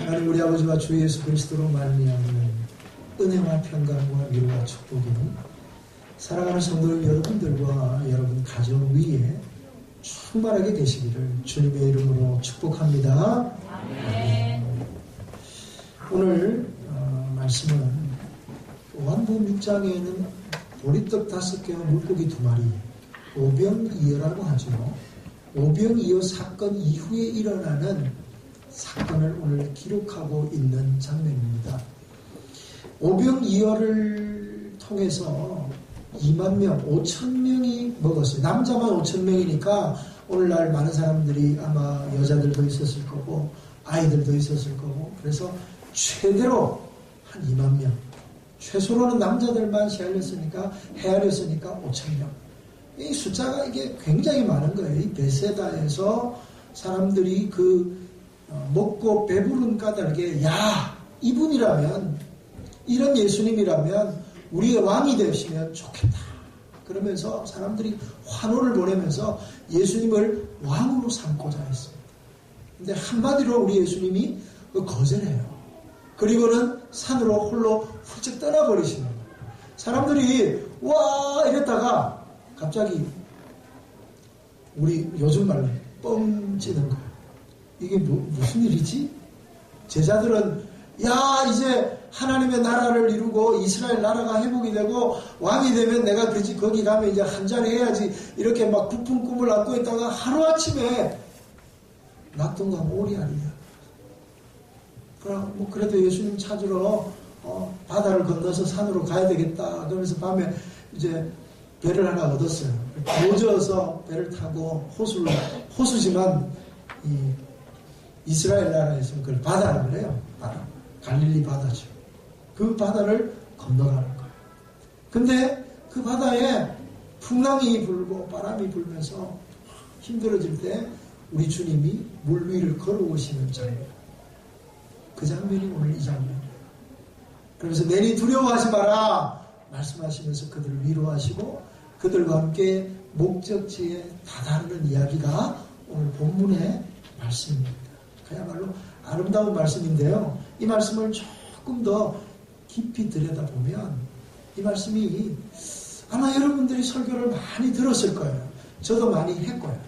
하나님 우리 아버지와 주 예수 그리스도로 말미암는 은혜와 평강과 위로와 축복이 사랑하는 성도 여러분들과 여러분 가정 위에 충만하게 되시기를 주님의 이름으로 축복합니다. 아멘. 오늘 말씀은 요한복음 6장에는 보리떡 5개와 물고기 2마리 오병이어라고 하죠. 오병이어 사건 이후에 일어나는 사건을 오늘 기록하고 있는 장면입니다. 오병이어를 통해서 2만 명, 5천 명이 먹었어요. 남자만 5천 명이니까 오늘날 많은 사람들이 아마 여자들도 있었을 거고 아이들도 있었을 거고 그래서 최대로 한 2만 명. 최소로는 남자들만 헤아렸으니까 5천 명. 이 숫자가 이게 굉장히 많은 거예요. 이 베세다에서 사람들이 먹고 배부른 까닭에 이분이라면 이런 예수님이라면 우리의 왕이 되시면 좋겠다. 그러면서 사람들이 환호를 보내면서 예수님을 왕으로 삼고자 했습니다. 근데 한마디로 우리 예수님이 거절해요. 그리고는 산으로 홀로 훌쩍 떠나버리시는 거예요. 사람들이 와 이랬다가 갑자기 우리 요즘 말로 뻥 찌는 거예요. 이게 무슨 일이지? 제자들은 이제 하나님의 나라를 이루고 이스라엘 나라가 회복이 되고 왕이 되면 내가 거기 가면 이제 한잔 해야지 이렇게 막 부푼 꿈을 안고 있다가 하루아침에 낙동강 오리알이야. 그래도 예수님 찾으러 바다를 건너서 산으로 가야 되겠다. 그러면서 밤에 이제 배를 하나 얻었어요. 도저어서 배를 타고 호수지만 이스라엘 나라에서는 그걸 바다라고 그래요. 바다. 갈릴리 바다죠. 그 바다를 건너가는 거예요. 근데 그 바다에 풍랑이 불고 바람이 불면서 힘들어질 때 우리 주님이 물 위를 걸어오시는 장면. 그 장면이 오늘 이 장면이에요. 그래서 내니 두려워하지 마라 말씀하시면서 그들을 위로하시고 그들과 함께 목적지에 다다르는 이야기가 오늘 본문의 말씀입니다. 그야말로 아름다운 말씀인데요. 이 말씀을 조금 더 깊이 들여다보면 이 말씀이 아마 여러분들이 설교를 많이 들었을 거예요. 저도 많이 했고요.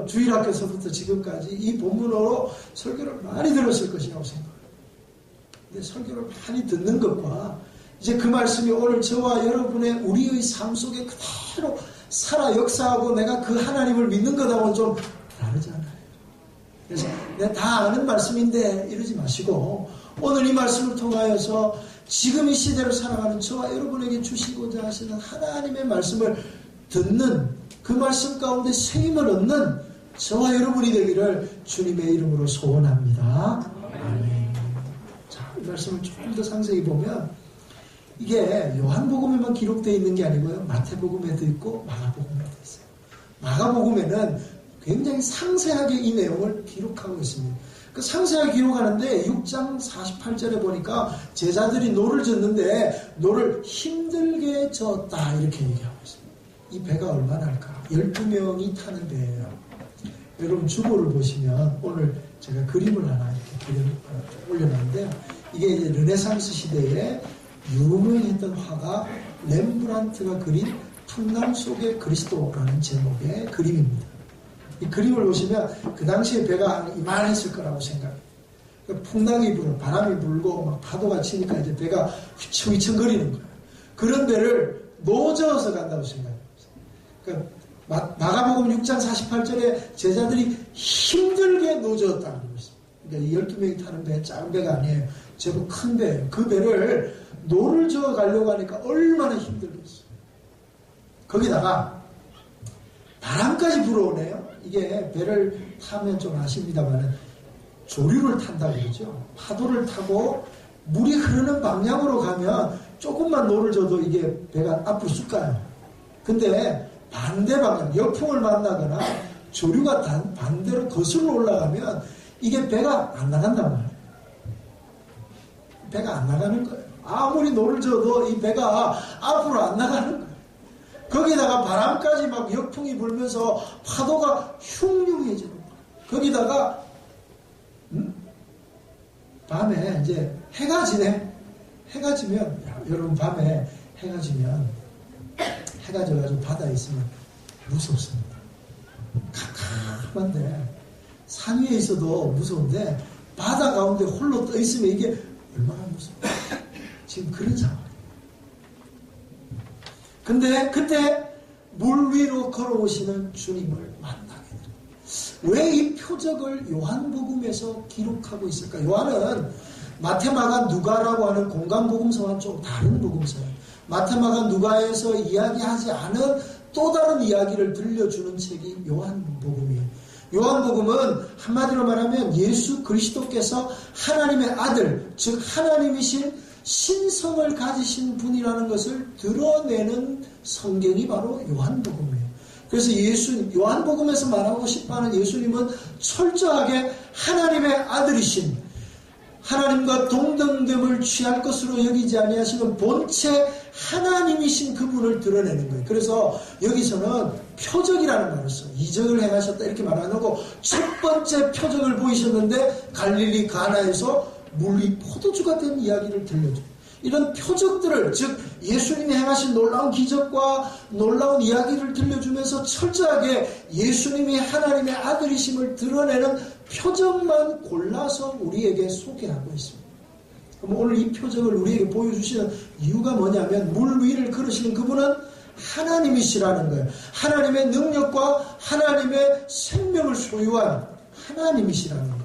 주일학교에서부터 지금까지 이 본문으로 설교를 많이 들었을 것이라고 생각해요. 근데 설교를 많이 듣는 것과 이제 그 말씀이 오늘 저와 여러분의 우리의 삶 속에 그대로 살아 역사하고 내가 그 하나님을 믿는 것하고는 좀 다르잖아요. 그래서 내가 다 아는 말씀인데 이러지 마시고 오늘 이 말씀을 통하여서 지금 이 시대를 살아가는 저와 여러분에게 주시고자 하시는 하나님의 말씀을 듣는 그 말씀 가운데 생임을 얻는 저와 여러분이 되기를 주님의 이름으로 소원합니다. 아멘. 자, 이 말씀을 조금 더 상세히 보면 이게 요한복음에만 기록되어 있는 게 아니고요. 마태복음에도 있고 마가복음에도 있어요. 마가복음에는 굉장히 상세하게 이 내용을 기록하고 있습니다. 그 상세하게 기록하는데 6장 48절에 보니까 제자들이 노를 젓는데 노를 힘들게 젓다 이렇게 얘기하고 있습니다. 이 배가 얼마나 할까? 12명이 타는 배예요. 여러분 주보를 보시면 오늘 제가 그림을 하나 이렇게 올려놨는데요. 이게 이제 르네상스 시대에 유명했던 화가 렘브란트가 그린 풍랑 속의 그리스도라는 제목의 그림입니다. 이 그림을 보시면 그 당시에 배가 이만했을 거라고 생각해요. 풍랑이 불고 바람이 불고 막 파도가 치니까 이제 배가 휘청휘청거리는 거예요. 그런 배를 노저어서 간다고 생각해요. 그러니까 마가복음 6장 48절에 제자들이 힘들게 노저었다는 것입니다. 그러니까 12명이 타는 배 작은 배가 아니에요. 제법 큰 배예요. 그 배를 노를 저어 가려고 하니까 얼마나 힘들겠어요. 거기다가 바람까지 불어오네요. 이게 배를 타면 좀 아십니다만 조류를 탄다고 그러죠. 파도를 타고 물이 흐르는 방향으로 가면 조금만 노를 져도 이게 배가 앞으로 쑥 가요. 근데 반대 방향, 역풍을 만나거나 조류가 반대로 거슬러 올라가면 이게 배가 안 나간단 말이에요. 배가 안 나가는 거예요. 아무리 노를 져도 이 배가 앞으로 안 나가는 거예요. 거기다가 바람까지 막 역풍이 불면서 파도가 흉흉해지는 거예요. 거기다가 밤에 이제 해가 지네. 해가 지면, 여러분 밤에 해가 지면, 해가 져가지고 바다에 있으면 무섭습니다. 캄캄한데, 산 위에 있어도 무서운데, 바다 가운데 홀로 떠 있으면 이게 얼마나 무서워요. 지금 그런 상황이에요. 근데 그때 물 위로 걸어오시는 주님을 만나게 됩니다. 왜 이 표적을 요한복음에서 기록하고 있을까? 요한은 마태, 마가, 누가라고 하는 공간복음서와는 좀 다른 복음서예요. 마태, 마가, 누가에서 이야기하지 않은 또 다른 이야기를 들려주는 책이 요한복음이에요. 요한복음은 한마디로 말하면 예수 그리스도께서 하나님의 아들, 즉 하나님이신 신성을 가지신 분이라는 것을 드러내는 성경이 바로 요한복음이에요. 그래서 요한복음에서 말하고 싶어하는 예수님은 철저하게 하나님의 아들이신, 하나님과 동등됨을 취할 것으로 여기지 아니하시는 본체 하나님이신 그분을 드러내는 거예요. 그래서 여기서는 표적이라는 말을 써요. 이적을 행하셨다 이렇게 말 안 하고 첫 번째 표적을 보이셨는데 갈릴리 가나에서 물이 포도주가 된 이야기를 들려줘요. 이런 표적들을, 즉 예수님이 행하신 놀라운 기적과 놀라운 이야기를 들려주면서 철저하게 예수님이 하나님의 아들이심을 드러내는 표적만 골라서 우리에게 소개하고 있습니다. 그럼 오늘 이 표적을 우리에게 보여주시는 이유가 뭐냐면 물 위를 걸으시는 그분은 하나님이시라는 거예요. 하나님의 능력과 하나님의 생명을 소유한 하나님이시라는 거예요.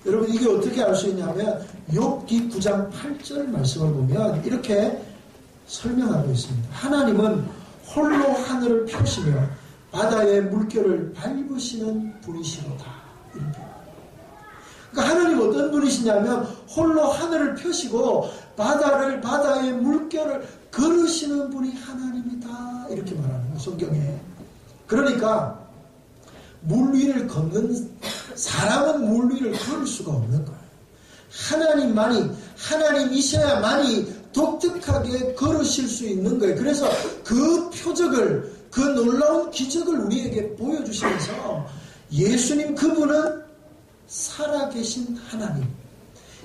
여러분 이게 어떻게 알 수 있냐면 욥기 9장 8절 말씀을 보면 이렇게 설명하고 있습니다. 하나님은 홀로 하늘을 펴시며 바다의 물결을 밟으시는 분이시로다. 이렇게. 그러니까 하나님 어떤 분이시냐면 홀로 하늘을 펴시고 바다의 물결을 걸으시는 분이 하나님이다. 이렇게 말하는 거예요. 성경에. 그러니까 물 위를 걷는 사람은 물 위를 걸을 수가 없는 거예요. 하나님이셔야만이 독특하게 걸으실 수 있는 거예요. 그래서 그 표적을, 그 놀라운 기적을 우리에게 보여주시면서 예수님 그분은 살아계신 하나님,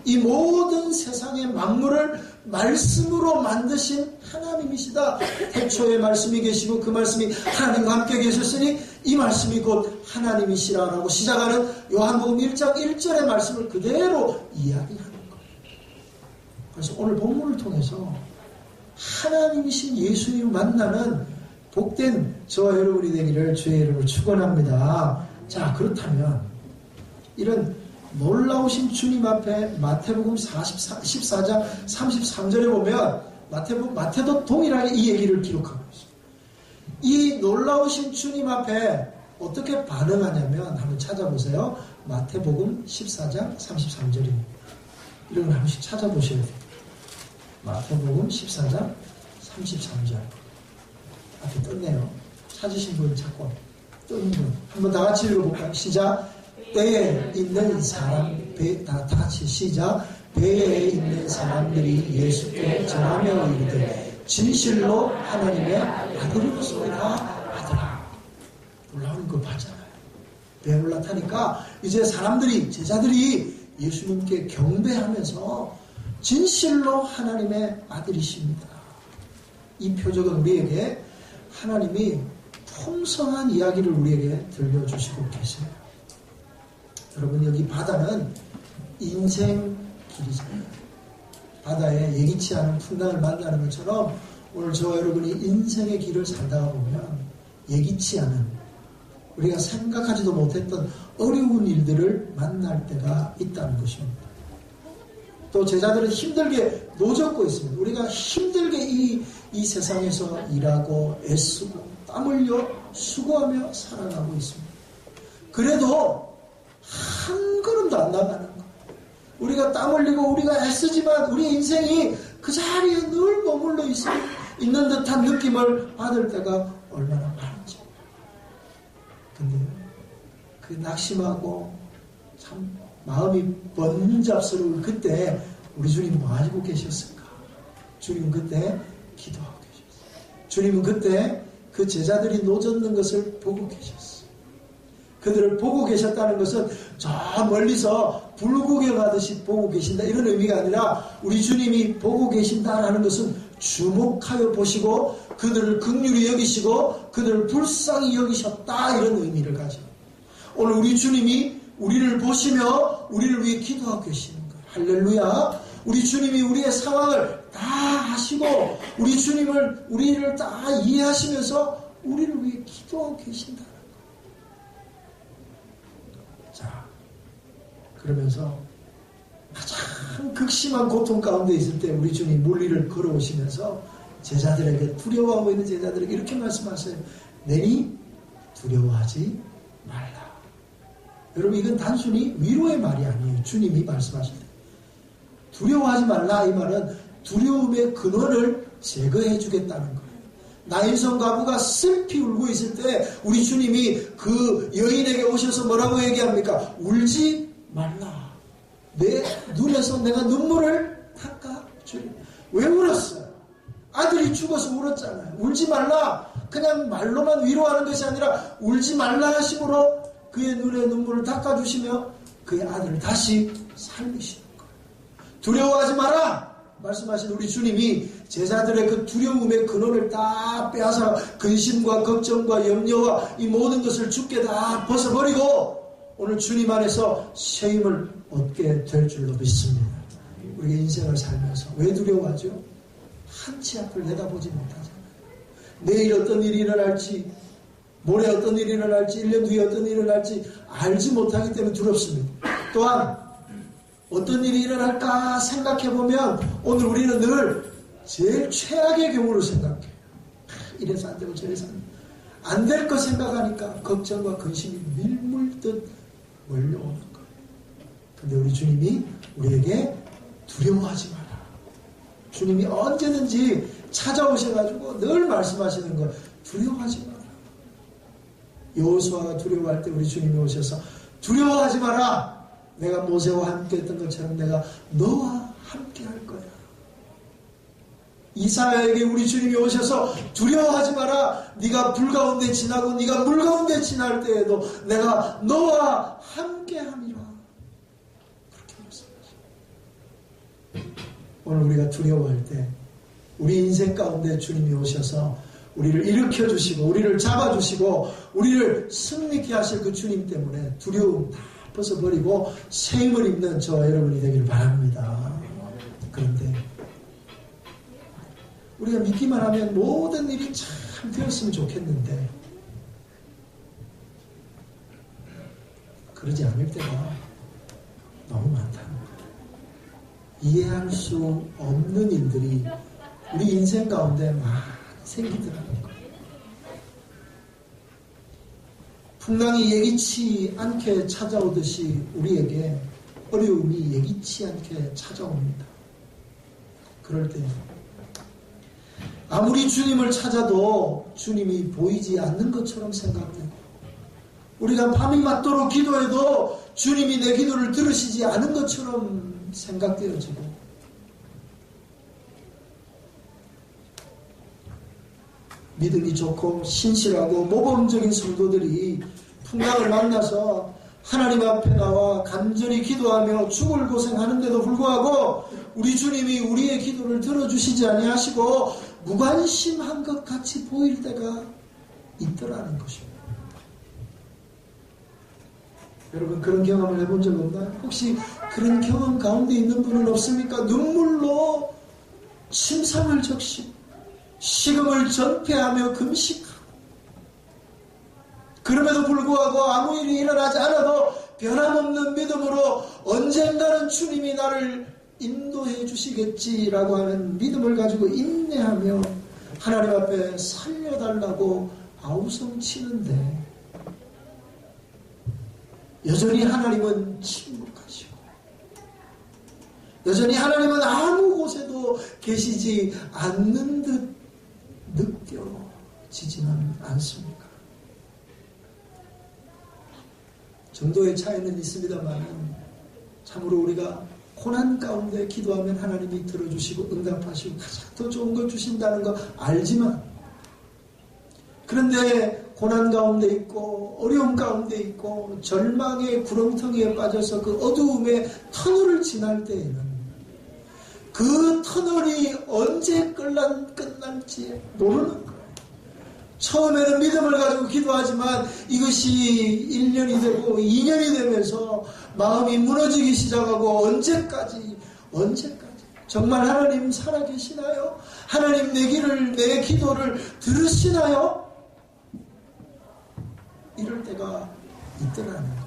이 모든 세상의 만물을 말씀으로 만드신 하나님이시다. 태초에 말씀이 계시고 그 말씀이 하나님과 함께 계셨으니 이 말씀이 곧 하나님이시라라고 시작하는 요한복음 1장 1절의 말씀을 그대로 이야기하는 거예요. 그래서 오늘 본문을 통해서 하나님이신 예수님을 만나는 복된 저와 여러분이 되기를 주의 이름으로 축원합니다. 자, 그렇다면 이런 놀라우신 주님 앞에 마태복음 14장 33절에 보면 마태도 동일하게 이 얘기를 기록하고 있어요. 이 놀라우신 주님 앞에 어떻게 반응하냐면 한번 찾아보세요. 마태복음 14장 33절입니다. 이런 걸 한 번씩 찾아보셔야 돼요. 마태복음 14장 33절 앞에 떴네요. 찾으신 분 찾고 뜬 분 한번 다 같이 읽어볼까요? 시작. 배에 있는 사람, 다 같이 시작. 배에 있는 사람들이 예수께 전하며 이르되 진실로 하나님의 아들이로소이다 하더라. 놀라운 거 봤잖아요. 배에 올라타니까 이제 사람들이, 제자들이 예수님께 경배하면서 진실로 하나님의 아들이십니다. 이 표적은 우리에게 하나님이 풍성한 이야기를 우리에게 들려주시고 계세요. 여러분 여기 바다는 인생 길이잖아요. 바다에 예기치 않은 풍랑을 만나는 것처럼 오늘 저와 여러분이 인생의 길을 살다가 보면 예기치 않은, 우리가 생각하지도 못했던 어려운 일들을 만날 때가 있다는 것입니다. 또 제자들은 힘들게 노젓고 있습니다. 우리가 힘들게 이 세상에서 일하고 애쓰고 땀 흘려 수고하며 살아가고 있습니다. 그래도 한 걸음도 안 나가는 거예요. 우리가 땀 흘리고 우리가 애쓰지만 우리 인생이 그 자리에 늘 머물러 있는 듯한 느낌을 받을 때가 얼마나 많은지. 근데 그 낙심하고 참 마음이 번잡스러울 그때 우리 주님 뭐 하시고 계셨을까? 주님은 그때 기도하고 계셨어요. 주님은 그때 그 제자들이 노젓는 것을 보고 계셨어요. 그들을 보고 계셨다는 것은 저 멀리서 불구경하듯이 보고 계신다 이런 의미가 아니라 우리 주님이 보고 계신다라는 것은 주목하여 보시고 그들을 긍휼히 여기시고 그들을 불쌍히 여기셨다 이런 의미를 가지고 오늘 우리 주님이 우리를 보시며 우리를 위해 기도하고 계시는 거예요. 할렐루야. 우리 주님이 우리의 상황을 다 아시고 우리를 다 이해하시면서 우리를 위해 기도하고 계신다는 거예요. 자, 그러면서 가장 극심한 고통 가운데 있을 때 우리 주님 물리를 걸어오시면서 제자들에게 두려워하고 있는 제자들에게 이렇게 말씀하세요. 내니 두려워하지 말라. 여러분 이건 단순히 위로의 말이 아니에요. 주님이 말씀하실 때 두려워하지 말라 이 말은 두려움의 근원을 제거해 주겠다는 거예요. 나인성 가부가 슬피 울고 있을 때 우리 주님이 그 여인에게 오셔서 뭐라고 얘기합니까? 울지 말라. 내 눈에서 내가 눈물을 닦아주리. 왜 울었어요? 아들이 죽어서 울었잖아요. 울지 말라. 그냥 말로만 위로하는 것이 아니라 울지 말라 하심으로 그의 눈에 눈물을 닦아주시며 그의 아들을 다시 살리시는 거예요. 두려워하지 마라 말씀하신 우리 주님이 제자들의 그 두려움의 근원을 다 빼앗아 근심과 걱정과 염려와 이 모든 것을 주께 다 벗어버리고 오늘 주님 안에서 새 힘을 얻게 될 줄로 믿습니다. 우리가 인생을 살면서 왜 두려워하죠? 한치 앞을 내다보지 못하잖아요. 내일 어떤 일이 일어날지 모레 어떤 일이 일어날지 1년 뒤에 어떤 일이 일어날지 알지 못하기 때문에 두렵습니다. 또한 어떤 일이 일어날까 생각해보면 오늘 우리는 늘 제일 최악의 경우를 생각해요. 이래서 안 되고 저래서 안 될 거 생각하니까 걱정과 근심이 밀물듯 몰려오는 거예요. 근데 우리 주님이 우리에게 두려워하지 마라. 주님이 언제든지 찾아오셔가지고 늘 말씀하시는 거 두려워하지 마라. 여호수아가 두려워할 때 우리 주님이 오셔서 두려워하지 마라. 내가 모세와 함께 했던 것처럼 내가 너와 함께 할 거야. 이사야에게 우리 주님이 오셔서 두려워하지 마라. 네가 불 가운데 지나고 네가 물 가운데 지날 때에도 내가 너와 함께 함이라. 그렇게 말씀하십니다. 오늘 우리가 두려워할 때 우리 인생 가운데 주님이 오셔서 우리를 일으켜 주시고 우리를 잡아 주시고 우리를 승리케 하실 그 주님 때문에 두려움 다 벗어버리고 새 힘을 입는 저와 여러분이 되기를 바랍니다. 그런데 우리가 믿기만 하면 모든 일이 참 되었으면 좋겠는데 그러지 않을 때가 너무 많다는 거예요. 이해할 수 없는 일들이 우리 인생 가운데 많이 생기더라는 거예요. 풍랑이 예기치 않게 찾아오듯이 우리에게 어려움이 예기치 않게 찾아옵니다. 그럴 때 아무리 주님을 찾아도 주님이 보이지 않는 것처럼 생각되고 우리가 밤이 맞도록 기도해도 주님이 내 기도를 들으시지 않은 것처럼 생각되어지고 믿음이 좋고 신실하고 모범적인 성도들이 풍랑을 만나서 하나님 앞에 나와 간절히 기도하며 죽을 고생하는데도 불구하고 우리 주님이 우리의 기도를 들어주시지 아니하시고 무관심한 것 같이 보일 때가 있더라는 것입니다. 여러분 그런 경험을 해본 적 없나요? 혹시 그런 경험 가운데 있는 분은 없습니까? 눈물로 침상을 적시고 식음을 전폐하며 금식하고 그럼에도 불구하고 아무 일이 일어나지 않아도 변함없는 믿음으로 언젠가는 주님이 나를 인도해 주시겠지라고 하는 믿음을 가지고 인내하며 하나님 앞에 살려달라고 아우성치는데 여전히 하나님은 침묵하시고 여전히 하나님은 아무 곳에도 계시지 않는 듯 느껴지지는 않습니까? 정도의 차이는 있습니다만 참으로 우리가 고난 가운데 기도하면 하나님이 들어주시고 응답하시고 가장 더 좋은 걸 주신다는 거 알지만 그런데 고난 가운데 있고 어려움 가운데 있고 절망의 구렁텅이에 빠져서 그 어두움의 터널을 지날 때에는 그 터널이 언제 끝날지 모르는 거예요. 처음에는 믿음을 가지고 기도하지만 이것이 1년이 되고 2년이 되면서 마음이 무너지기 시작하고 언제까지 정말 하나님 살아계시나요? 하나님 내 기도를 들으시나요? 이럴 때가 있더라는 거예요.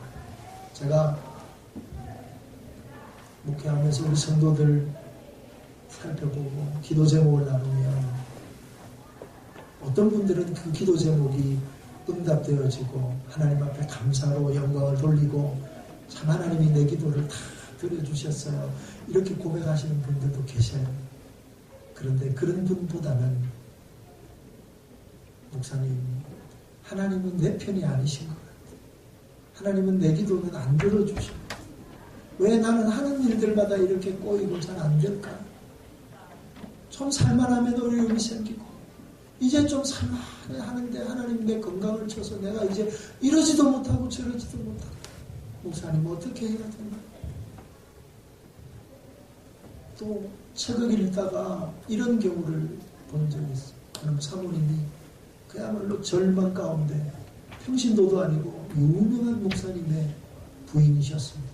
제가 목회하면서 우리 성도들 살펴보고 기도 제목을 나누면 어떤 분들은 그 기도 제목이 응답되어지고 하나님 앞에 감사로 영광을 돌리고 참 하나님이 내 기도를 다 들어주셨어요. 이렇게 고백하시는 분들도 계셔요. 그런데 그런 분보다는 목사님, 하나님은 내 편이 아니신 것 같아요. 하나님은 내 기도는 안 들어주셔. 왜 나는 하는 일들마다 이렇게 꼬이고 잘 안 될까? 좀 살만하면 어려움이 생기고 이제 좀 살만해 하는데 하나님 내 건강을 쳐서 내가 이제 이러지도 못하고 저러지도 못하고 목사님 어떻게 해야 되나? 또 책을 읽다가 이런 경우를 본 적이 있어요. 그럼 사모님이 그야말로 절망 가운데 평신도도 아니고 유명한 목사님의 부인이셨습니다.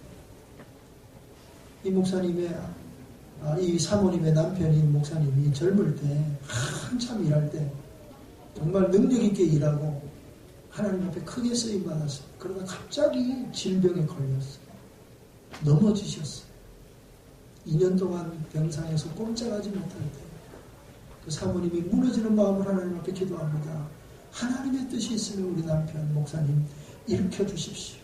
이 사모님의 남편인 목사님이 젊을 때 한참 일할 때 정말 능력 있게 일하고 하나님 앞에 크게 쓰임 받았어요. 그러다 갑자기 질병에 걸렸어요. 넘어지셨어요. 2년 동안 병상에서 꼼짝하지 못할 때 그 사모님이 무너지는 마음을 하나님 앞에 기도합니다. 하나님의 뜻이 있으면 우리 남편 목사님 일으켜 주십시오.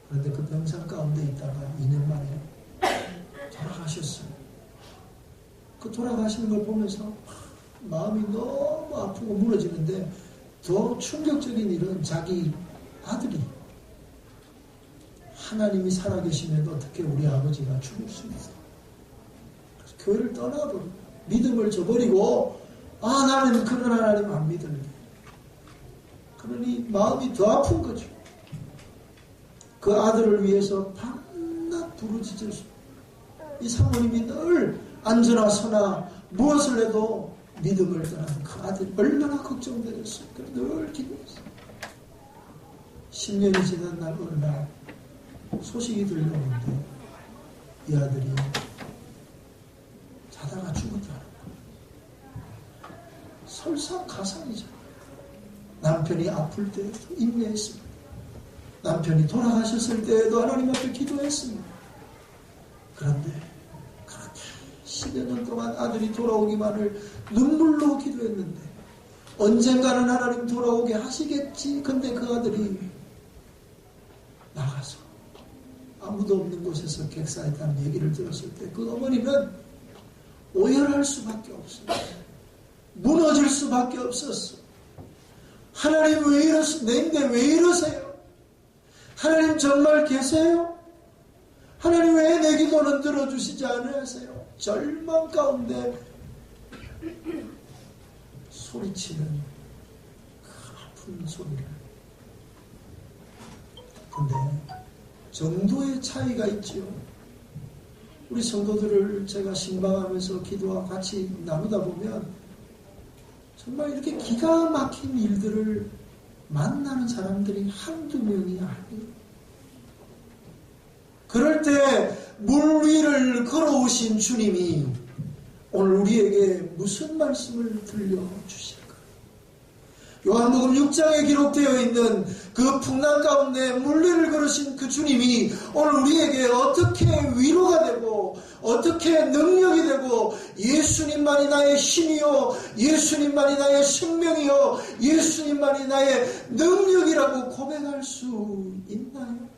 그런데 그 병상 가운데 있다가 2년 만에 돌아가셨어요. 그 돌아가시는 걸 보면서 마음이 너무 아프고 무너지는데 더 충격적인 일은 자기 아들이 하나님이 살아계시면 어떻게 우리 아버지가 죽을 수 있어? 그래서 교회를 떠나버리고 믿음을 저버리고 나는 그런 하나님 안 믿을래. 그러니 마음이 더 아픈 거죠. 그 아들을 위해서 밤낮 부르짖어서 이 사모님이 늘 앉으나 서나 무엇을 해도 믿음을 떠나는 그 아들이 얼마나 걱정되었어요. 늘 기도했어요. 10년이 지난 날 어느 날 소식이 들려오는데 이 아들이 자다가 죽었다는 거예요. 설상가상이죠. 남편이 아플 때에도 인내했습니다. 남편이 돌아가셨을 때에도 하나님 앞에 기도했습니다. 그런데 그렇게 10여 년 동안 아들이 돌아오기만을 눈물로 기도했는데 언젠가는 하나님 돌아오게 하시겠지. 근데 그 아들이 나가서 아무도 없는 곳에서 객사했다는 얘기를 들었을 때 그 어머니는 오열할 수밖에 없어요. 무너질 수밖에 없었어. 하나님 왜 이러세요? 내인데 왜 이러세요? 하나님 정말 계세요? 하나님 왜 내 기도는 들어주시지 않으세요? 절망 가운데 소리치는 그 아픈 소리를. 근데 정도의 차이가 있지요. 우리 성도들을 제가 신방하면서 기도와 같이 나누다 보면 정말 이렇게 기가 막힌 일들을 만나는 사람들이 한두 명이 아니에요. 그럴 때 물 위를 걸어오신 주님이 오늘 우리에게 무슨 말씀을 들려주실까? 요한복음 6장에 기록되어 있는 그 풍랑 가운데 물 위를 걸으신 그 주님이 오늘 우리에게 어떻게 위로가 되고 어떻게 능력이 되고 예수님만이 나의 힘이요 예수님만이 나의 생명이요 예수님만이 나의 능력이라고 고백할 수 있나요?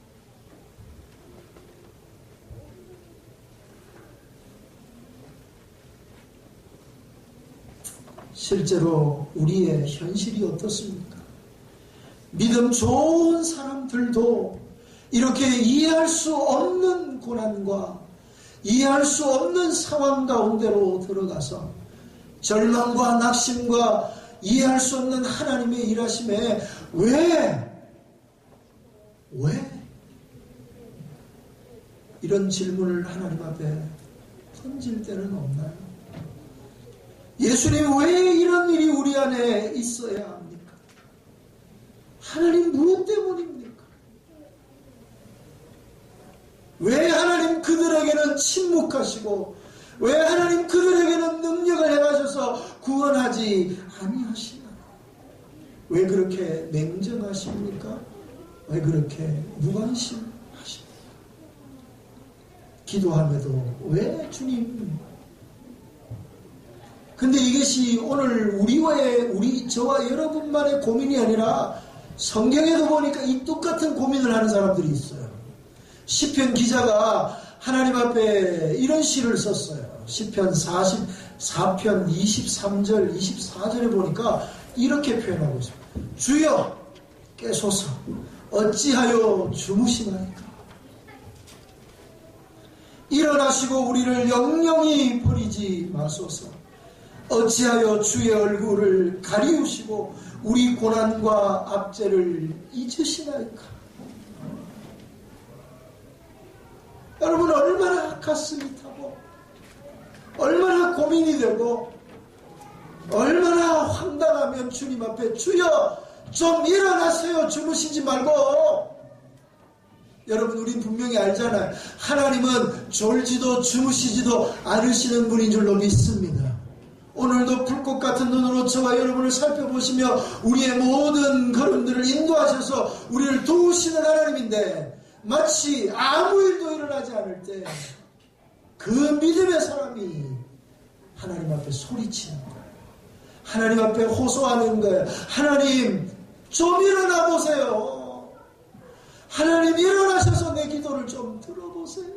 실제로 우리의 현실이 어떻습니까? 믿음 좋은 사람들도 이렇게 이해할 수 없는 고난과 이해할 수 없는 상황 가운데로 들어가서 절망과 낙심과 이해할 수 없는 하나님의 일하심에 왜 이런 질문을 하나님 앞에 던질 때는 없나요? 예수님, 왜 이런 일이 우리 안에 있어야 합니까? 하나님 무엇 때문입니까? 왜 하나님 그들에게는 침묵하시고 왜 하나님 그들에게는 능력을 행하셔서 구원하지 아니하시나? 왜 그렇게 냉정하십니까? 왜 그렇게 무관심하십니까? 기도함에도 왜 주님? 근데 이것이 오늘 저와 여러분만의 고민이 아니라 성경에도 보니까 이 똑같은 고민을 하는 사람들이 있어요. 시편 기자가 하나님 앞에 이런 시를 썼어요. 시편 44편 23절 24절에 보니까 이렇게 표현하고 있습니다. 주여 깨소서 어찌하여 주무시나이까? 일어나시고 우리를 영영히 버리지 마소서. 어찌하여 주의 얼굴을 가리우시고 우리 고난과 압제를 잊으시나이까? 여러분, 얼마나 가슴이 타고 얼마나 고민이 되고 얼마나 황당하면 주님 앞에 주여 좀 일어나세요, 주무시지 말고. 여러분, 우린 분명히 알잖아요. 하나님은 졸지도 주무시지도 않으시는 분인 줄로 믿습니다. 오늘도 불꽃 같은 눈으로 저와 여러분을 살펴보시며 우리의 모든 걸음들을 인도하셔서 우리를 도우시는 하나님인데, 마치 아무 일도 일어나지 않을 때 그 믿음의 사람이 하나님 앞에 소리치는 거예요. 하나님 앞에 호소하는 거예요. 하나님 좀 일어나 보세요. 하나님 일어나셔서 내 기도를 좀 들어보세요.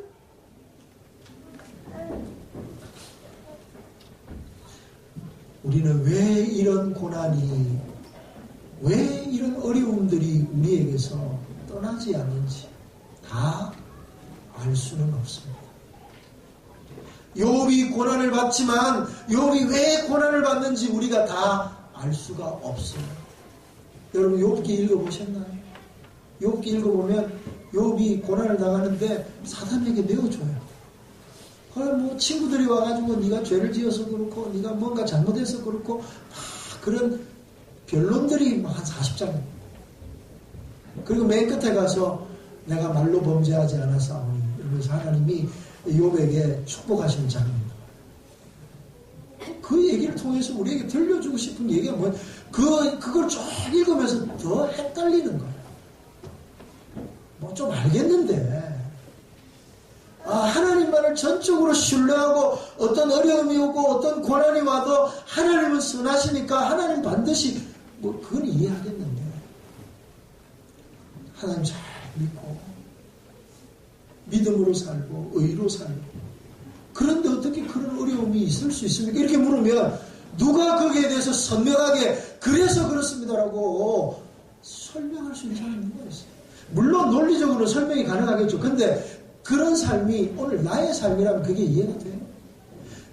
우리는 왜 이런 고난이, 왜 이런 어려움들이 우리에게서 떠나지 않는지 다 알 수는 없습니다. 욥이 고난을 받지만 욥이 왜 고난을 받는지 우리가 다 알 수가 없어요. 여러분, 욥기 읽어보셨나요? 욥기 읽어보면 욥이 고난을 당하는데 사단에게 내어줘요. 뭐 친구들이 와가지고 네가 죄를 지어서 그렇고 네가 뭔가 잘못해서 그렇고 그런 변론들이 한 40장. 그리고 맨 끝에 가서 내가 말로 범죄하지 않았사오니 이러면서 하나님이 욥에게 축복하시는 장면입니다. 그 얘기를 통해서 우리에게 들려주고 싶은 얘기가 뭐예요? 그걸 쭉 읽으면서 더 헷갈리는 거예요. 뭐 좀 알겠는데, 하나님만을 전적으로 신뢰하고 어떤 어려움이 오고 어떤 고난이 와도 하나님은 선하시니까 하나님 반드시 그건 이해하겠는데, 하나님 잘 믿고 믿음으로 살고 의로 살고, 그런데 어떻게 그런 어려움이 있을 수 있습니까? 이렇게 물으면 누가 거기에 대해서 선명하게 그래서 그렇습니다라고 설명할 수 있는 사람이 누가 있어요? 물론 논리적으로 설명이 가능하겠죠. 근데 그런 삶이 오늘 나의 삶이라면 그게 이해가 돼요?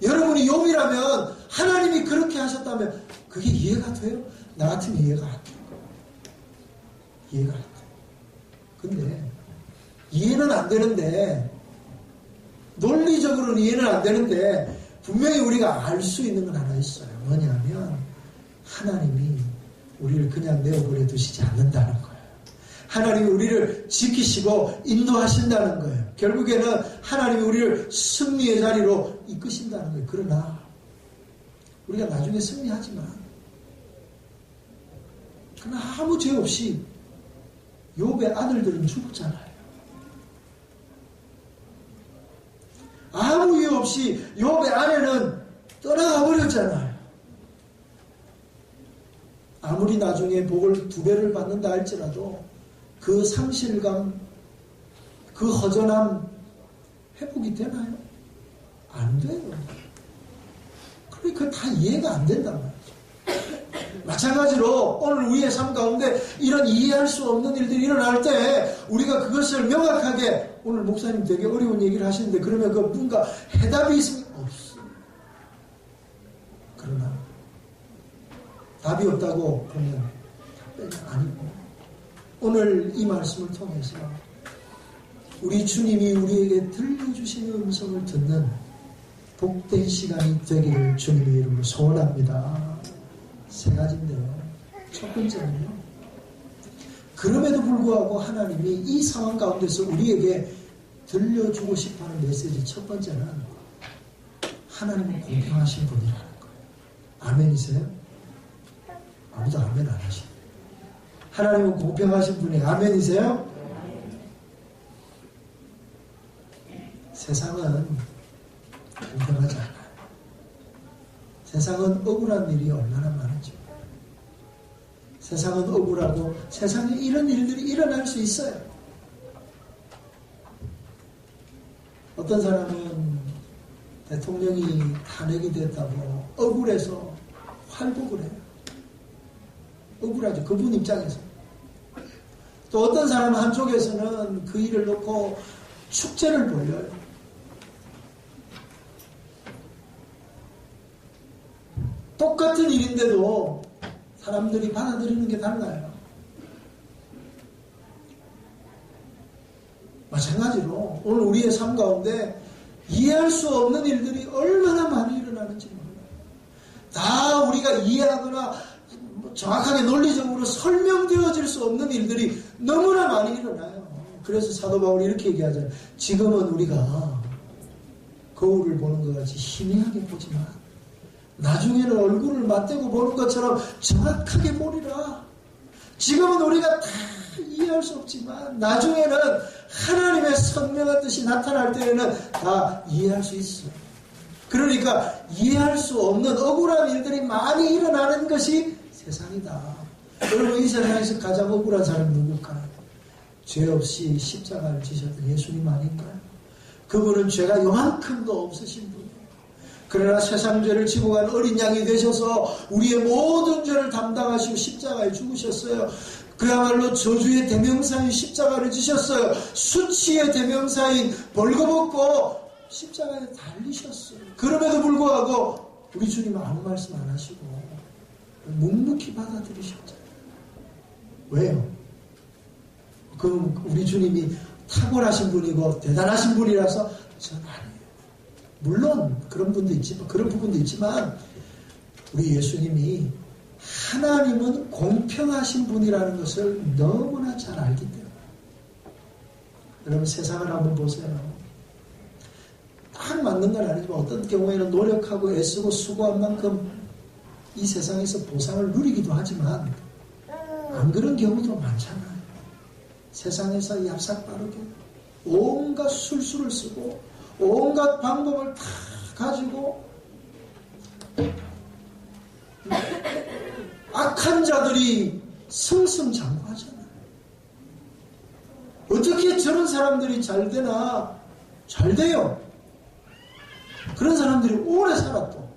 여러분이 욥이라면 하나님이 그렇게 하셨다면 그게 이해가 돼요? 나 같으면 이해가 안 돼요. 이해가 안 돼요. 근데 이해는 안 되는데, 논리적으로는 이해는 안 되는데 분명히 우리가 알 수 있는 건 하나 있어요. 뭐냐면 하나님이 우리를 그냥 내어버려 두시지 않는다는 거예요. 하나님이 우리를 지키시고 인도하신다는 거예요. 결국에는 하나님이 우리를 승리의 자리로 이끄신다는 거예요. 그러나 우리가 나중에 승리하지만, 그러나 아무 죄 없이 욥의 아들들은 죽었잖아요. 아무 이유 없이 욥의 아내는 떠나가 버렸잖아요. 아무리 나중에 복을 2배를 받는다 할지라도 그 상실감, 그 허전함 회복이 되나요? 안 돼요. 그러니까 다 이해가 안 된단 말이죠. 마찬가지로 오늘 우리의 삶 가운데 이런 이해할 수 없는 일들이 일어날 때 우리가 그것을 명확하게, 오늘 목사님 되게 어려운 얘기를 하시는데 그러면 그 뭔가 해답이 있습니까? 없습니다. 그러나 답이 없다고 보면 답변이 아니고, 오늘 이 말씀을 통해서 우리 주님이 우리에게 들려주시는 음성을 듣는 복된 시간이 되기를 주님의 이름으로 소원합니다. 세 가지인데요. 첫 번째는요, 그럼에도 불구하고 하나님이 이 상황 가운데서 우리에게 들려주고 싶어하는 메시지 첫 번째는 하나님은 공평하신 분이라는 거예요. 아멘이세요? 아무도 아멘 안 하시네. 하나님은 공평하신 분이 아멘이세요? 세상은 공평하지 않아요. 세상은 억울한 일이 얼마나 많은지. 세상은 억울하고 세상에 이런 일들이 일어날 수 있어요. 어떤 사람은 대통령이 탄핵이 됐다고 억울해서 활복을 해요. 억울하죠. 그분 입장에서. 또 어떤 사람 한쪽에서는 그 일을 놓고 축제를 벌여요. 똑같은 일인데도 사람들이 받아들이는 게 달라요. 마찬가지로 오늘 우리의 삶 가운데 이해할 수 없는 일들이 얼마나 많이 일어나는지 몰라요. 다 우리가 이해하거나 정확하게 논리적으로 설명되어질 수 없는 일들이 너무나 많이 일어나요. 그래서 사도 바울이 이렇게 얘기하잖아요. 지금은 우리가 거울을 보는 것 같이 희미하게 보지만 나중에는 얼굴을 맞대고 보는 것처럼 정확하게 보리라. 지금은 우리가 다 이해할 수 없지만 나중에는 하나님의 선명한 뜻이 나타날 때에는 다 이해할 수 있어요. 그러니까 이해할 수 없는 억울한 일들이 많이 일어나는 것이 세상이다. 여러분, 이 세상에서 가장 억울한 사람이 누굴까요? 죄 없이 십자가를 지셨던 예수님 아닌가요? 그분은 죄가 요만큼도 없으신 분이에요. 그러나 세상 죄를 지고 간 어린 양이 되셔서 우리의 모든 죄를 담당하시고 십자가에 죽으셨어요. 그야말로 저주의 대명사인 십자가를 지셨어요. 수치의 대명사인 벌거벗고 십자가에 달리셨어요. 그럼에도 불구하고 우리 주님은 아무 말씀 안 하시고 묵묵히 받아들이셨잖아요. 왜요? 그럼 우리 주님이 탁월하신 분이고 대단하신 분이라서 전 아니에요. 물론 그런 분도 있지만, 그런 부분도 있지만 우리 예수님이 하나님은 공평하신 분이라는 것을 너무나 잘 알기 때문에. 여러분, 세상을 한번 보세요. 딱 맞는 건 아니지만 어떤 경우에는 노력하고 애쓰고 수고한 만큼 이 세상에서 보상을 누리기도 하지만 안 그런 경우도 많잖아요. 세상에서 얍삭 빠르게 온갖 술수를 쓰고 온갖 방법을 다 가지고 악한 자들이 승승장구하잖아요. 어떻게 저런 사람들이 잘 되나? 잘 돼요. 그런 사람들이 오래 살았도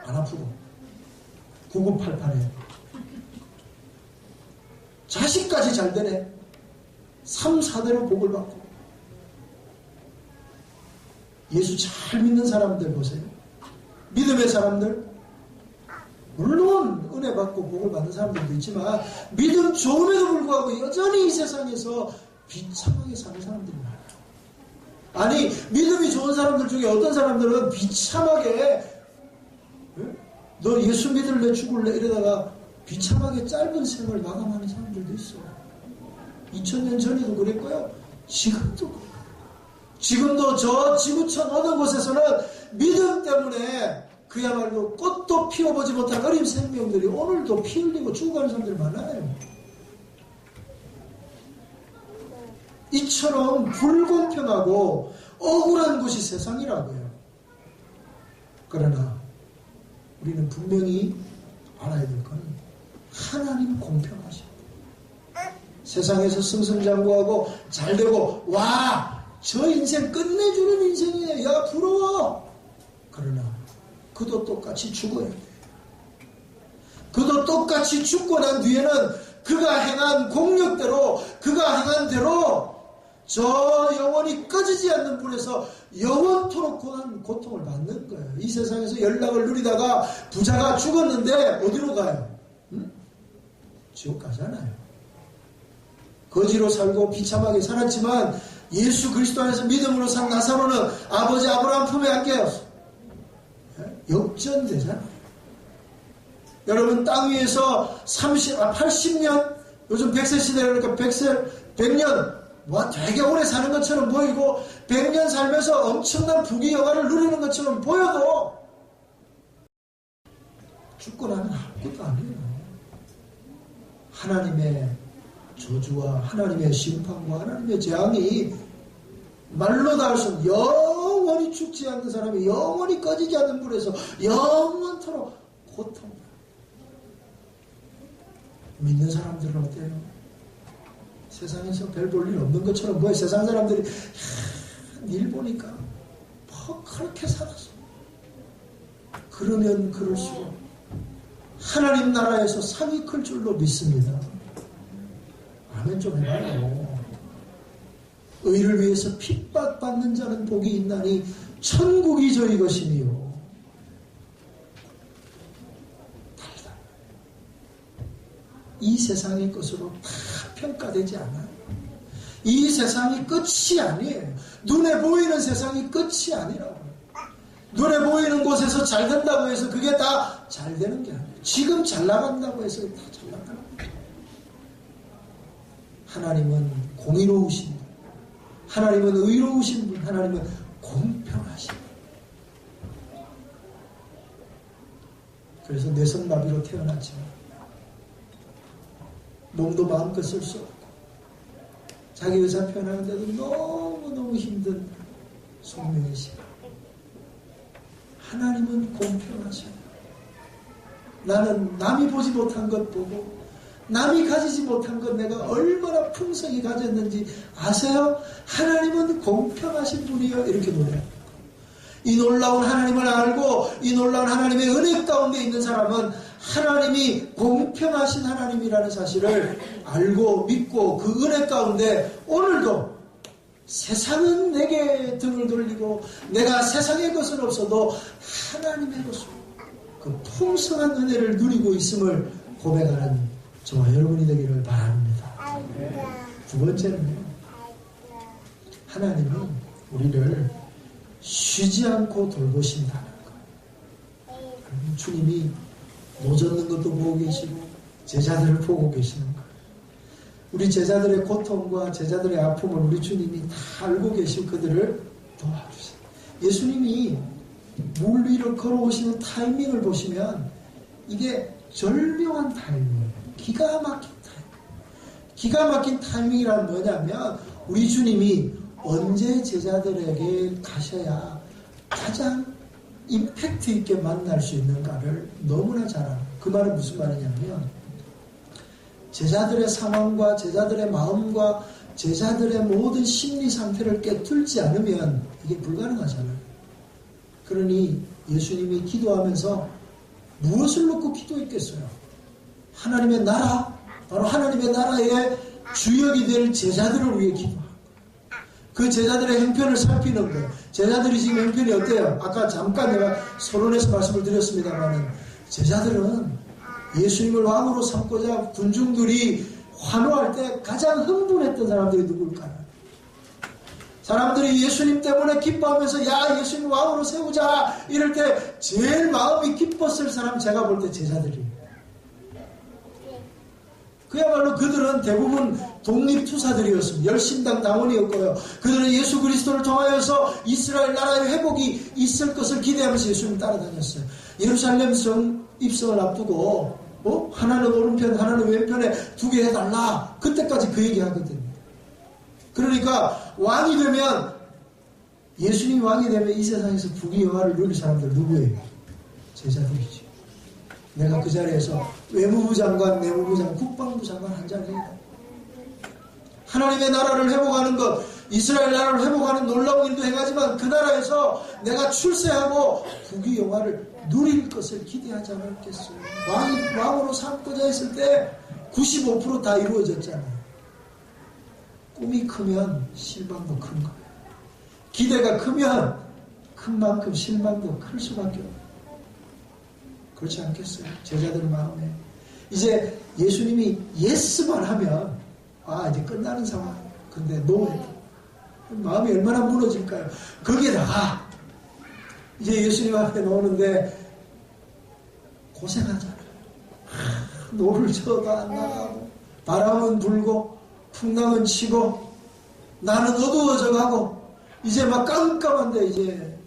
안 아프고 9988에 자식까지 잘 되네. 3, 4대로 복을 받고. 예수 잘 믿는 사람들 보세요. 믿음의 사람들, 물론 은혜 받고 복을 받는 사람들도 있지만 믿음 좋음에도 불구하고 여전히 이 세상에서 비참하게 사는 사람들이 많아요. 아니, 믿음이 좋은 사람들 중에 어떤 사람들은 비참하게 너 예수 믿을래 죽을래 이러다가 비참하게 짧은 생을 마감하는 사람들도 있어요. 2000년 전에도 그랬고요. 지금도 그래요. 지금도 저 지구촌 어느 곳에서는 믿음 때문에 그야말로 꽃도 피워보지 못한 어린 생명들이 오늘도 피 흘리고 죽어가는 사람들이 많아요. 이처럼 불공평하고 억울한 곳이 세상이라고요. 그러나 우리는 분명히 알아야 될 건 하나님 공평하십니다. 세상에서 승승장구하고 잘되고 와! 저 인생 끝내주는 인생이에요. 야, 부러워! 그러나 그도 똑같이 죽어야 돼요. 그도 똑같이 죽고 난 뒤에는 그가 행한 공력대로, 그가 행한 대로 저 영원히 꺼지지 않는 불에서 영원토록 고통을 받는 거예요. 이 세상에서 연락을 누리다가 부자가 죽었는데 어디로 가요? 지옥 가잖아요. 거지로 살고 비참하게 살았지만 예수 그리스도 안에서 믿음으로 산 나사로는 아버지 아브라함 품에 안겨였어. 역전되잖아요. 여러분 땅 위에서 80년, 요즘 100세 시대라니까 100년, 되게 오래 사는 것처럼 보이고 100년 살면서 엄청난 부귀영화를 누리는 것처럼 보여도 죽고 나면 아무것도 아니에요. 하나님의 저주와 하나님의 심판과 하나님의 재앙이 말로 다 할 수 없는, 영원히 죽지 않는 사람이 영원히 꺼지지 않는 불에서 영원토록 고통. 믿는 사람들은 어때요? 세상에서 별 볼 일 없는 것처럼 보여. 세상 사람들이 일 보니까 뭐 그렇게 살았어. 그러면 그럴수록 하나님 나라에서 상이 클 줄로 믿습니다. 아멘 좀 해봐요. 의를 위해서 핍박받는 자는 복이 있나니 천국이 저희 것이니요. 이 세상의 것으로 다 평가되지 않아요. 이 세상이 끝이 아니에요. 눈에 보이는 세상이 끝이 아니라고. 눈에 보이는 곳에서 잘 된다고 해서 그게 다 잘 되는 게 아니에요. 지금 잘 나간다고 해서 다 잘 나가는 거예요. 하나님은 공의로우신 분, 하나님은 의로우신 분, 하나님은 공평하신 분. 그래서 뇌성마비로 태어났지만 몸도 마음껏 쓸 수 없고 자기 의사 표현하는데도 너무너무 힘든 숙명의 시간. 하나님은 공평하셔요. 나는 남이 보지 못한 것 보고 남이 가지지 못한 것 내가 얼마나 풍성히 가졌는지 아세요? 하나님은 공평하신 분이요. 이렇게 노래합니다. 이 놀라운 하나님을 알고 이 놀라운 하나님의 은혜 가운데 있는 사람은 하나님이 공평하신 하나님이라는 사실을 알고 믿고 그 은혜 가운데 오늘도 세상은 내게 등을 돌리고 내가 세상의 것은 없어도 하나님의 것으로 그 풍성한 은혜를 누리고 있음을 고백하는 저와 여러분이 되기를 바랍니다. 두 번째는요, 하나님은 우리를 쉬지 않고 돌보신다는 거예요. 주님이 노젓는 것도 보고 계시고 제자들을 보고 계시는 거예요. 우리 제자들의 고통과 제자들의 아픔을 우리 주님이 다 알고 계시고 그들을 도와주세요. 예수님이 물 위를 걸어오시는 타이밍을 보시면 이게 절묘한 타이밍이에요. 기가 막힌 타이밍. 기가 막힌 타이밍이란 뭐냐면 우리 주님이 언제 제자들에게 가셔야 가장 임팩트 있게 만날 수 있는가를 너무나 잘 알아요. 그 말은 무슨 말이냐면 제자들의 상황과 제자들의 마음과 제자들의 모든 심리 상태를 깨뚫지 않으면 이게 불가능하잖아요. 그러니 예수님이 기도하면서 무엇을 놓고 기도했겠어요? 하나님의 나라, 바로 하나님의 나라의 주역이 될 제자들을 위해 기도하고 그 제자들의 형편을 살피는 거예요. 제자들이 지금 형편이 어때요? 아까 잠깐 내가 서론에서 말씀을 드렸습니다만 제자들은 예수님을 왕으로 삼고자 군중들이 환호할 때 가장 흥분했던 사람들이 누굴까요? 사람들이 예수님 때문에 기뻐하면서 야 예수님 왕으로 세우자 이럴 때 제일 마음이 기뻤을 사람 제가 볼 때 제자들이에요. 그야말로 그들은 대부분 독립투사들이었습니다. 열심당 당원이었고요. 그들은 예수 그리스도를 통하여서 이스라엘 나라의 회복이 있을 것을 기대하면서 예수님 따라다녔어요. 예루살렘 성 입성을 앞두고 하나는 오른편 하나는 왼편에 두게 해달라. 그때까지 그 얘기하거든요. 그러니까 왕이 되면 예수님이 왕이 되면 이 세상에서 부귀영화를 누릴 사람들 누구예요? 제자들이죠. 내가 그 자리에서 외무부 장관, 내무부 장관, 국방부 장관 한 자리입니다. 하나님의 나라를 회복하는 것, 이스라엘 나라를 회복하는 놀라운 일도 행하지만 그 나라에서 내가 출세하고 부귀영화를 누릴 것을 기대하지 않았겠어요. 왕으로 삼고자 했을 때 95% 다 이루어졌잖아요. 꿈이 크면 실망도 큰 거예요. 기대가 크면 큰 만큼 실망도 클 수밖에 없어요. 그렇지 않겠어요? 제자들 마음에 이제 예수님이 예스만 하면 이제 끝나는 상황. 근데 노 마음이 얼마나 무너질까요? 거기에다가 이제 예수님 앞에 나오는데 고생하잖아요. 노를 저어도 안 나가고 바람은 불고 풍랑은 치고 나는 어두워져 가고 이제 막 깜깜한데 이제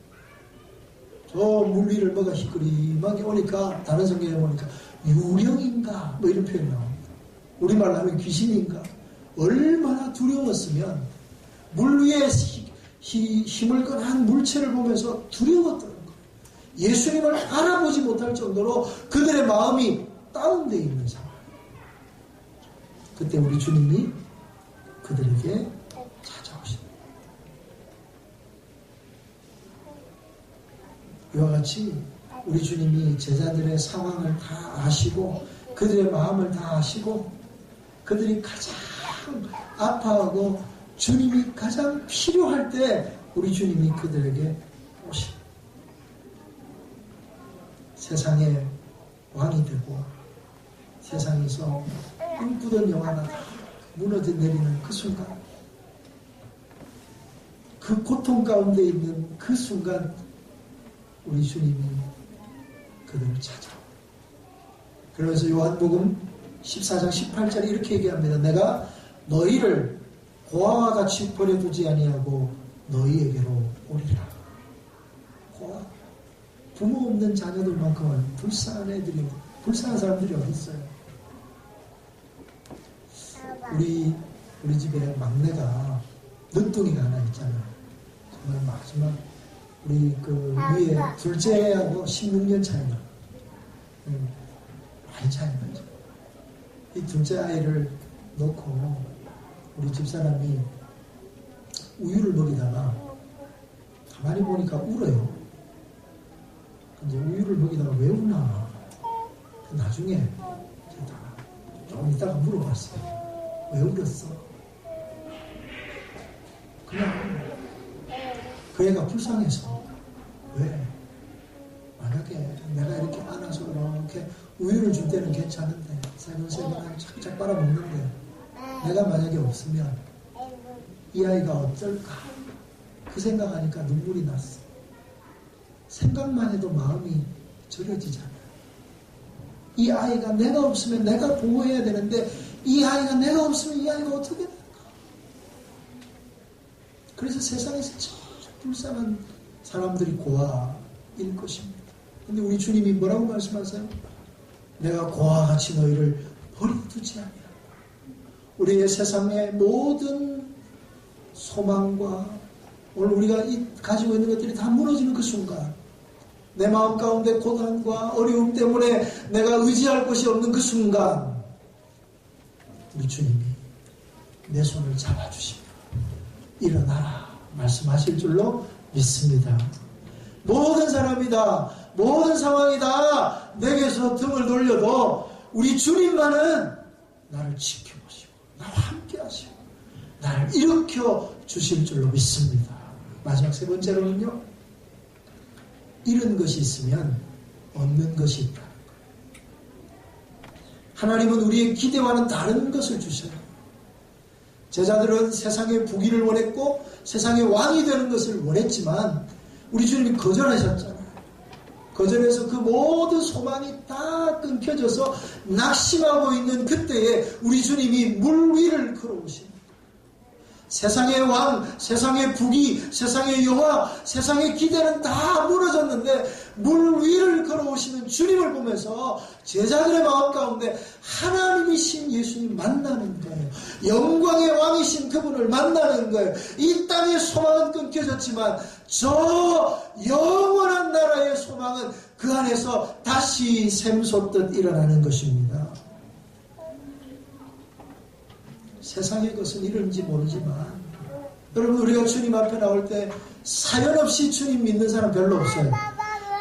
저 물 위를 뭐가 희끄림하게 오니까 다른 성경에 보니까 유령인가 뭐 이런 표현이 나옵니다. 우리말로 하면 귀신인가. 얼마나 두려웠으면 물 위에 힘을 건한 물체를 보면서 두려웠던 거예요. 예수님을 알아보지 못할 정도로 그들의 마음이 다운되어 있는 상황. 그때 우리 주님이 그들에게 찾아오십니다. 이와 같이 우리 주님이 제자들의 상황을 다 아시고 그들의 마음을 다 아시고 그들이 가장 아파하고 주님이 가장 필요할 때 우리 주님이 그들에게 오십니다. 세상의 왕이 되고 세상에서 꿈꾸던 영화가 무너져 내리는 그 순간, 그 고통 가운데 있는 그 순간 우리 주님이 그들을 찾아옵니다. 그래서 요한복음 14장 18절에 이렇게 얘기합니다. 내가 너희를 고아와 같이 버려두지 아니하고 너희에게로 오리라. 고아, 부모 없는 자녀들만큼은 불쌍한 애들이, 불쌍한 사람들이 어디 있어요? 우리 집에 막내가 늦둥이가 하나 있잖아요. 정말 마지막 우리 그 위에 둘째하고 16년 차이나 많이 차이 나죠. 이 둘째 아이를 놓고 우리 집사람이 우유를 먹이다가 가만히 보니까 울어요. 이제 우유를 먹이다가 왜 우나? 나중에 제가 좀 이따가 물어봤어요. 왜 울었어? 그냥 그 애가 불쌍해서. 왜? 만약에 내가 이렇게 안아서 이렇게 우유를 줄 때는 괜찮은데 새근새근 착착 빨아먹는데 내가 만약에 없으면 이 아이가 어떨까? 그 생각하니까 눈물이 났어. 생각만 해도 마음이 저려지잖아요. 이 아이가 내가 없으면 내가 보호해야 되는데 이 아이가 내가 없으면 이 아이가 어떻게 될까? 그래서 세상에서 제일 불쌍한 사람들이 고아일 것입니다. 근데 우리 주님이 뭐라고 말씀하세요? 내가 고아와 같이 너희를 버려두지 아니라. 우리의 세상의 모든 소망과 오늘 우리가 가지고 있는 것들이 다 무너지는 그 순간, 내 마음 가운데 고난과 어려움 때문에 내가 의지할 곳이 없는 그 순간 우리 주님이 내 손을 잡아주시며 일어나라 말씀하실 줄로 믿습니다. 모든 사람이다, 모든 상황이다 내게서 등을 돌려도 우리 주님만은 나를 지켜보시고 나와 함께 하시고 나를 일으켜 주실 줄로 믿습니다. 마지막 세 번째로는요, 잃은 것이 있으면 얻는 것이 있다는 거예요. 하나님은 우리의 기대와는 다른 것을 주셔요. 제자들은 세상의 부귀를 원했고 세상의 왕이 되는 것을 원했지만 우리 주님이 거절하셨잖아요. 거절해서 그 모든 소망이 다 끊겨져서 낙심하고 있는 그때에 우리 주님이 물 위를 걸어오십니다. 세상의 왕, 세상의 부귀, 세상의 여화, 세상의 기대는 다 무너졌는데 물 위를 걸어오시는 주님을 보면서 제자들의 마음 가운데 하나님이신 예수님 만나는 거예요. 영광의 왕이신 그분을 만나는 거예요. 이 땅의 소망은 끊겨졌지만 저 영원한 나라의 소망은 그 안에서 다시 샘솟듯 일어나는 것입니다. 세상의 것은 이런지 모르지만 여러분, 우리가 주님 앞에 나올 때 사연 없이 주님 믿는 사람 별로 없어요.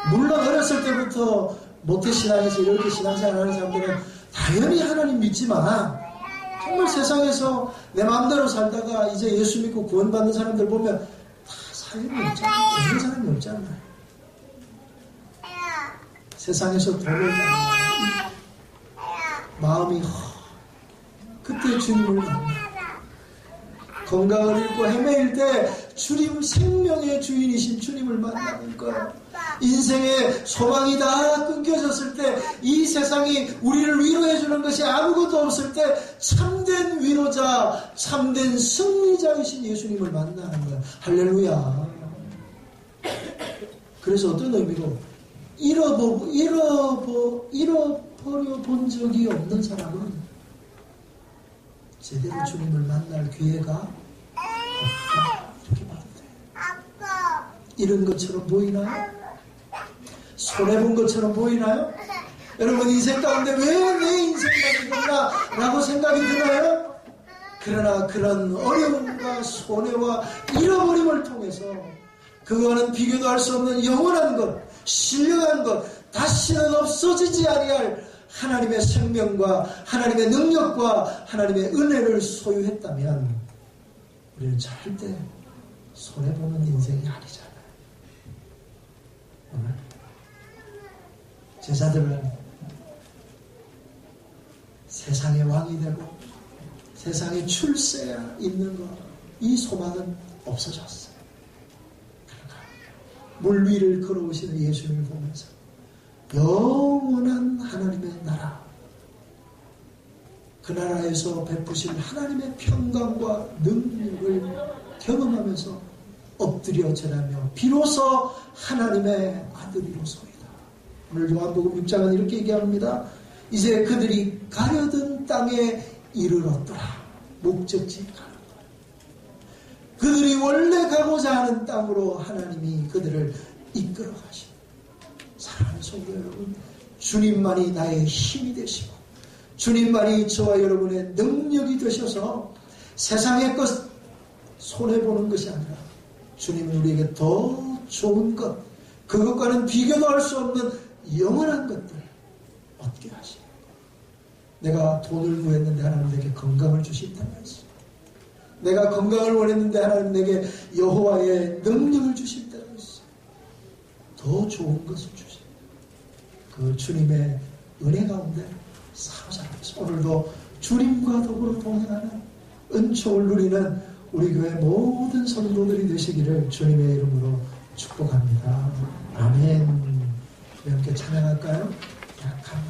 물론 어렸을 때부터 모태신앙에서 이렇게 신앙생활 하는 사람들은 당연히 하나님 믿지만 정말 세상에서 내 마음대로 살다가 이제 예수 믿고 구원받는 사람들 보면 다 사연이 없잖아요. 없는 사람이 없잖아요. 세상에서 돈을 마음이 그때 주님을 만나. 건강을 잃고 헤매일 때 주님, 생명의 주인이신 주님을 만나는 거예요. 인생의 소망이 다 끊겨졌을 때, 이 세상이 우리를 위로해 주는 것이 아무것도 없을 때 참된 위로자, 참된 승리자이신 예수님을 만나는 거예요. 할렐루야. 그래서 어떤 의미로 잃어버려 본 적이 없는 사람은 제대로 주님을 만날 기회가 없다. 이렇게 말해도 돼요. 잃은 것처럼 보이나요? 손해본 것처럼 보이나요? 여러분, 인생 가운데 왜 내 인생만 이런가? 라고 생각이 드나요? 그러나 그런 어려움과 손해와 잃어버림을 통해서 그거는 비교도 할 수 없는 영원한 것, 신령한 것, 다시는 없어지지 아니할 하나님의 생명과 하나님의 능력과 하나님의 은혜를 소유했다면 우리는 절대 손해보는 인생이 아니잖아요. 오늘 제자들은 세상의 왕이 되고 세상에 출세야 있는 것, 이 소망은 없어졌어요. 물 위를 걸어오시는 예수님을 보면서 영원한 하나님의 나라, 그 나라에서 베푸실 하나님의 평강과 능력을 경험하면서 엎드려 절하며 비로소 하나님의 아들이로소이다. 오늘 요한복음 6장은 이렇게 얘기합니다. 이제 그들이 가려던 땅에 이르렀더라. 목적지 가는 거예요. 그들이 원래 가고자 하는 땅으로 하나님이 그들을 이끌어 가십니다. 사랑하는 성도 여러분, 주님만이 나의 힘이 되시고 주님만이 저와 여러분의 능력이 되셔서 세상의 것 손해보는 것이 아니라 주님은 우리에게 더 좋은 것, 그것과는 비교도 할 수 없는 영원한 것들 얻게 하시고, 내가 돈을 구했는데 하나님 내게 건강을 주신다면서, 내가 건강을 원했는데 하나님 내게 여호와의 능력을 주신다면서 더 좋은 것을 주십니다. 그 주님의 은혜 가운데 사로잡혀서 오늘도 주님과 더불어 동행하는 은총을 누리는 우리 교회 모든 성도들이 되시기를 주님의 이름으로 축복합니다. 아멘. 함께 찬양할까요? 약한